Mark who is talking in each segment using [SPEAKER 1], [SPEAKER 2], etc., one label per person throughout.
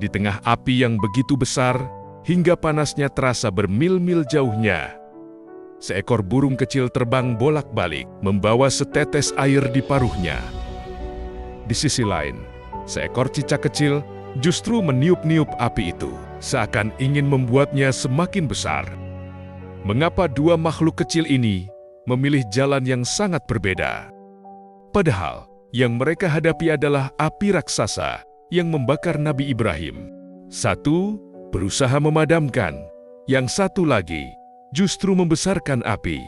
[SPEAKER 1] Di tengah api yang begitu besar, hingga panasnya terasa bermil-mil jauhnya, seekor burung kecil terbang bolak-balik, membawa setetes air di paruhnya. Di sisi lain, seekor cicak kecil justru meniup-niup api itu, seakan ingin membuatnya semakin besar. Mengapa dua makhluk kecil ini memilih jalan yang sangat berbeda? Padahal, yang mereka hadapi adalah api raksasa yang membakar Nabi Ibrahim. Satu berusaha memadamkan, yang satu lagi justru membesarkan api.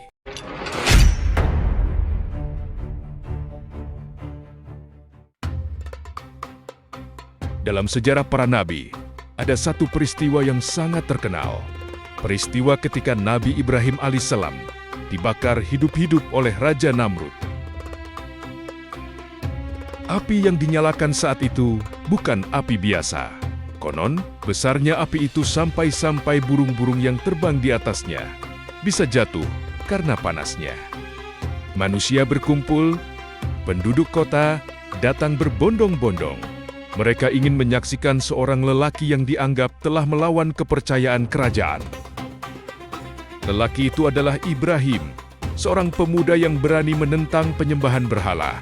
[SPEAKER 1] Dalam sejarah para nabi, ada satu peristiwa yang sangat terkenal. Peristiwa ketika Nabi Ibrahim alaihissalam dibakar hidup-hidup oleh Raja Namrud. Api yang dinyalakan saat itu bukan api biasa. Konon, besarnya api itu sampai-sampai burung-burung yang terbang di atasnya bisa jatuh karena panasnya. Manusia berkumpul, penduduk kota datang berbondong-bondong. Mereka ingin menyaksikan seorang lelaki yang dianggap telah melawan kepercayaan kerajaan. Lelaki itu adalah Ibrahim, seorang pemuda yang berani menentang penyembahan berhala.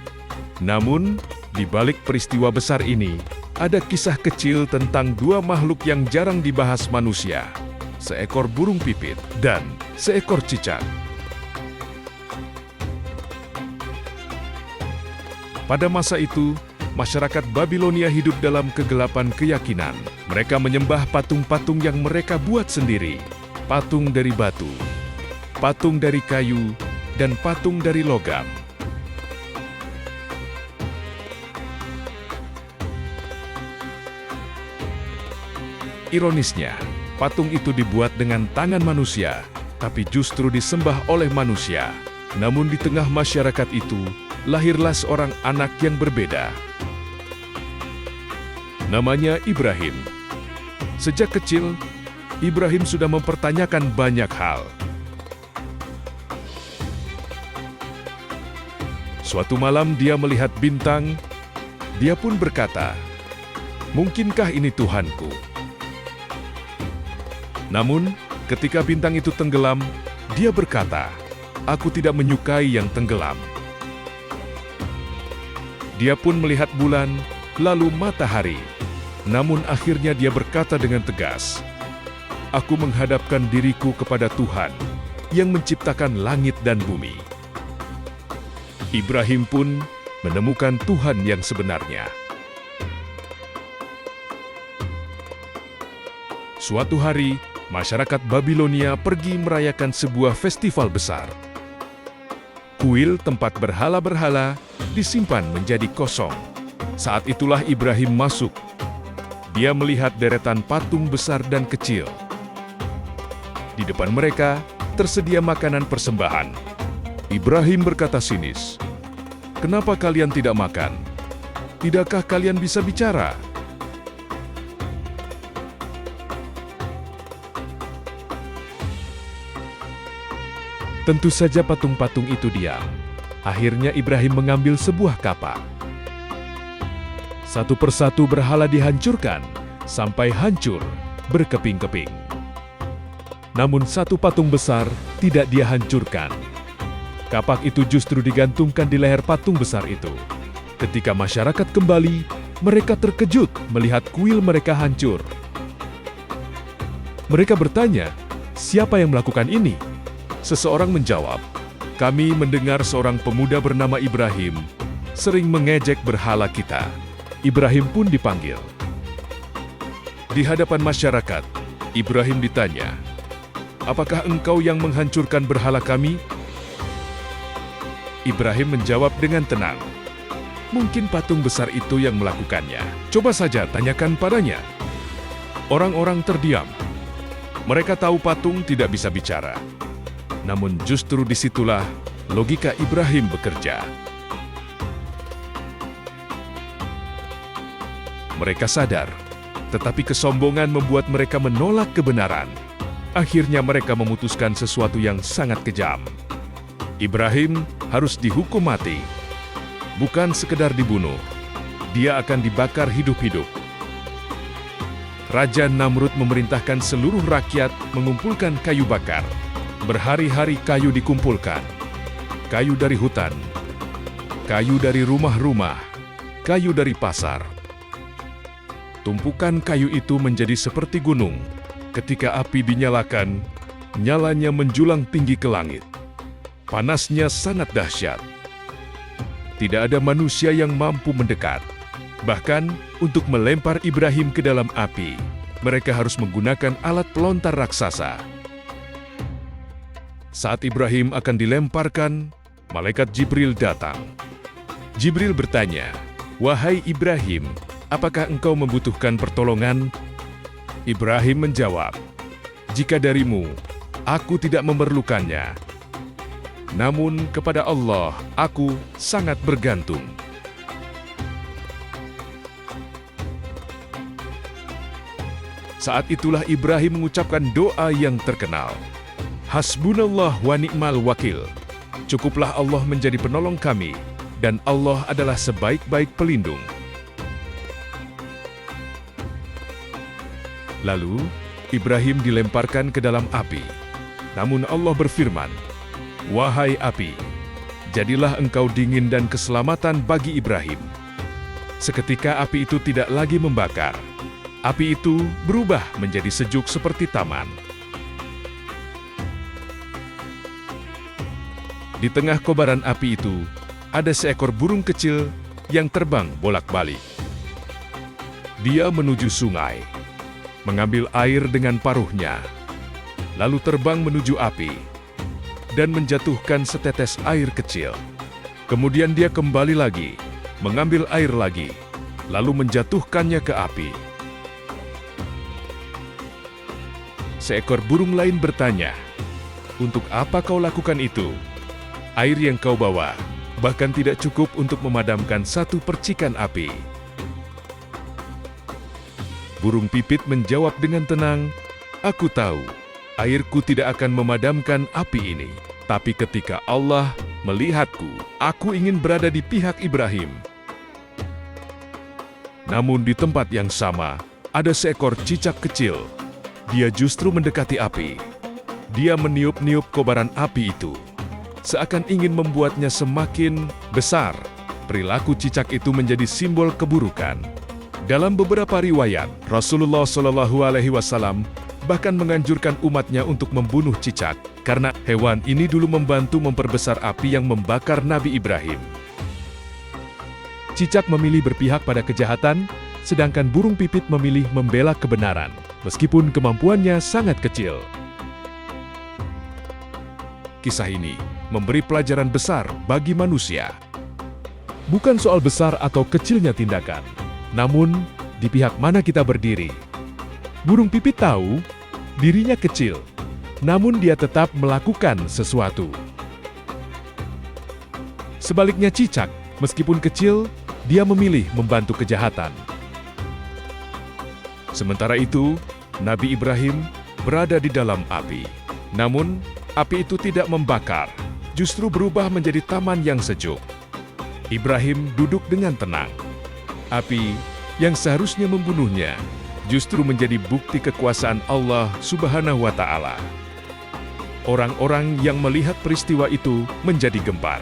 [SPEAKER 1] Namun, di balik peristiwa besar ini, ada kisah kecil tentang dua makhluk yang jarang dibahas manusia, seekor burung pipit dan seekor cicak. Pada masa itu, masyarakat Babilonia hidup dalam kegelapan keyakinan. Mereka menyembah patung-patung yang mereka buat sendiri. Patung dari batu, patung dari kayu, dan patung dari logam. Ironisnya, patung itu dibuat dengan tangan manusia, tapi justru disembah oleh manusia. Namun di tengah masyarakat itu, lahirlah seorang anak yang berbeda. Namanya Ibrahim. Sejak kecil, Ibrahim sudah mempertanyakan banyak hal. Suatu malam dia melihat bintang, dia pun berkata, "Mungkinkah ini Tuhanku?" Namun, ketika bintang itu tenggelam, dia berkata, "Aku tidak menyukai yang tenggelam." Dia pun melihat bulan, lalu matahari. Namun akhirnya dia berkata dengan tegas, "Aku menghadapkan diriku kepada Tuhan yang menciptakan langit dan bumi." Ibrahim pun menemukan Tuhan yang sebenarnya. Suatu hari, masyarakat Babilonia pergi merayakan sebuah festival besar. Kuil tempat berhala-berhala disimpan menjadi kosong. Saat itulah Ibrahim masuk. Dia melihat deretan patung besar dan kecil. Di depan mereka tersedia makanan persembahan. Ibrahim berkata sinis, "Kenapa kalian tidak makan? Tidakkah kalian bisa bicara?" Tentu saja patung-patung itu diam. Akhirnya Ibrahim mengambil sebuah kapak. Satu persatu berhala dihancurkan, sampai hancur, berkeping-keping. Namun satu patung besar tidak dia hancurkan. Kapak itu justru digantungkan di leher patung besar itu. Ketika masyarakat kembali, mereka terkejut melihat kuil mereka hancur. Mereka bertanya, "Siapa yang melakukan ini?" Seseorang menjawab, "Kami mendengar seorang pemuda bernama Ibrahim sering mengejek berhala kita." Ibrahim pun dipanggil. Di hadapan masyarakat, Ibrahim ditanya, "Apakah engkau yang menghancurkan berhala kami?" Ibrahim menjawab dengan tenang, "Mungkin patung besar itu yang melakukannya. Coba saja tanyakan padanya." Orang-orang terdiam. Mereka tahu patung tidak bisa bicara. Namun justru disitulah logika Ibrahim bekerja. Mereka sadar, tetapi kesombongan membuat mereka menolak kebenaran. Akhirnya mereka memutuskan sesuatu yang sangat kejam. Ibrahim harus dihukum mati. Bukan sekedar dibunuh, dia akan dibakar hidup-hidup. Raja Namrud memerintahkan seluruh rakyat mengumpulkan kayu bakar. Berhari-hari kayu dikumpulkan. Kayu dari hutan, kayu dari rumah-rumah, kayu dari pasar. Tumpukan kayu itu menjadi seperti gunung. Ketika api dinyalakan, nyalanya menjulang tinggi ke langit. Panasnya sangat dahsyat. Tidak ada manusia yang mampu mendekat. Bahkan, untuk melempar Ibrahim ke dalam api, mereka harus menggunakan alat pelontar raksasa. Saat Ibrahim akan dilemparkan, malaikat Jibril datang. Jibril bertanya, "Wahai Ibrahim, apakah engkau membutuhkan pertolongan?" Ibrahim menjawab, "Jika darimu, aku tidak memerlukannya. Namun kepada Allah, aku sangat bergantung." Saat itulah Ibrahim mengucapkan doa yang terkenal. Hasbunallah wa ni'mal wakil. Cukuplah Allah menjadi penolong kami, dan Allah adalah sebaik-baik pelindung. Lalu, Ibrahim dilemparkan ke dalam api. Namun Allah berfirman, "Wahai api, jadilah engkau dingin dan keselamatan bagi Ibrahim." Seketika api itu tidak lagi membakar. Api itu berubah menjadi sejuk seperti taman. Di tengah kobaran api itu, ada seekor burung kecil yang terbang bolak-balik. Dia menuju sungai, mengambil air dengan paruhnya, lalu terbang menuju api, dan menjatuhkan setetes air kecil. Kemudian dia kembali lagi, mengambil air lagi, lalu menjatuhkannya ke api. Seekor burung lain bertanya, "Untuk apa kau lakukan itu? Air yang kau bawa bahkan tidak cukup untuk memadamkan satu percikan api." Burung pipit menjawab dengan tenang, "Aku tahu, airku tidak akan memadamkan api ini. Tapi ketika Allah melihatku, aku ingin berada di pihak Ibrahim." Namun di tempat yang sama, ada seekor cicak kecil. Dia justru mendekati api. Dia meniup-niup kobaran api itu, seakan ingin membuatnya semakin besar. Perilaku cicak itu menjadi simbol keburukan. Dalam beberapa riwayat, Rasulullah SAW bahkan menganjurkan umatnya untuk membunuh cicak, karena hewan ini dulu membantu memperbesar api yang membakar Nabi Ibrahim. Cicak memilih berpihak pada kejahatan, sedangkan burung pipit memilih membela kebenaran, meskipun kemampuannya sangat kecil. Kisah ini memberi pelajaran besar bagi manusia. Bukan soal besar atau kecilnya tindakan, namun di pihak mana kita berdiri. Burung pipit tahu dirinya kecil, namun dia tetap melakukan sesuatu. Sebaliknya cicak, meskipun kecil, dia memilih membantu kejahatan. Sementara itu, Nabi Ibrahim berada di dalam api. Namun, api itu tidak membakar, justru berubah menjadi taman yang sejuk. Ibrahim duduk dengan tenang. Api yang seharusnya membunuhnya justru menjadi bukti kekuasaan Allah Subhanahu wa Ta'ala. Orang-orang yang melihat peristiwa itu menjadi gempar.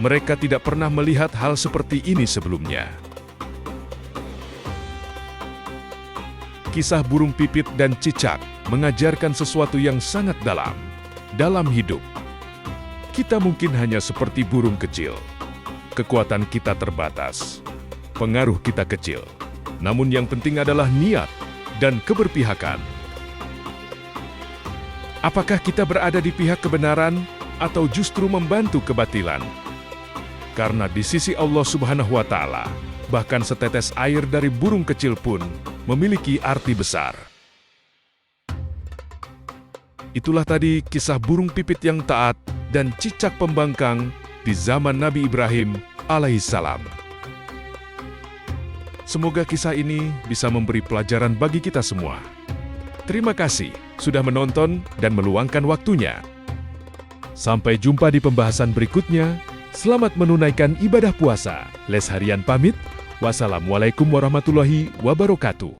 [SPEAKER 1] Mereka tidak pernah melihat hal seperti ini sebelumnya. Kisah burung pipit dan cicak mengajarkan sesuatu yang sangat dalam hidup. Kita mungkin hanya seperti burung kecil. Kekuatan kita terbatas, pengaruh kita kecil. Namun yang penting adalah niat dan keberpihakan. Apakah kita berada di pihak kebenaran atau justru membantu kebatilan? Karena di sisi Allah Subhanahu wa Ta'ala, bahkan setetes air dari burung kecil pun memiliki arti besar. Itulah tadi kisah burung pipit yang taat dan cicak pembangkang di zaman Nabi Ibrahim alaihissalam. Semoga kisah ini bisa memberi pelajaran bagi kita semua. Terima kasih sudah menonton dan meluangkan waktunya. Sampai jumpa di pembahasan berikutnya. Selamat menunaikan ibadah puasa. Les Harian pamit. Wassalamualaikum warahmatullahi wabarakatuh.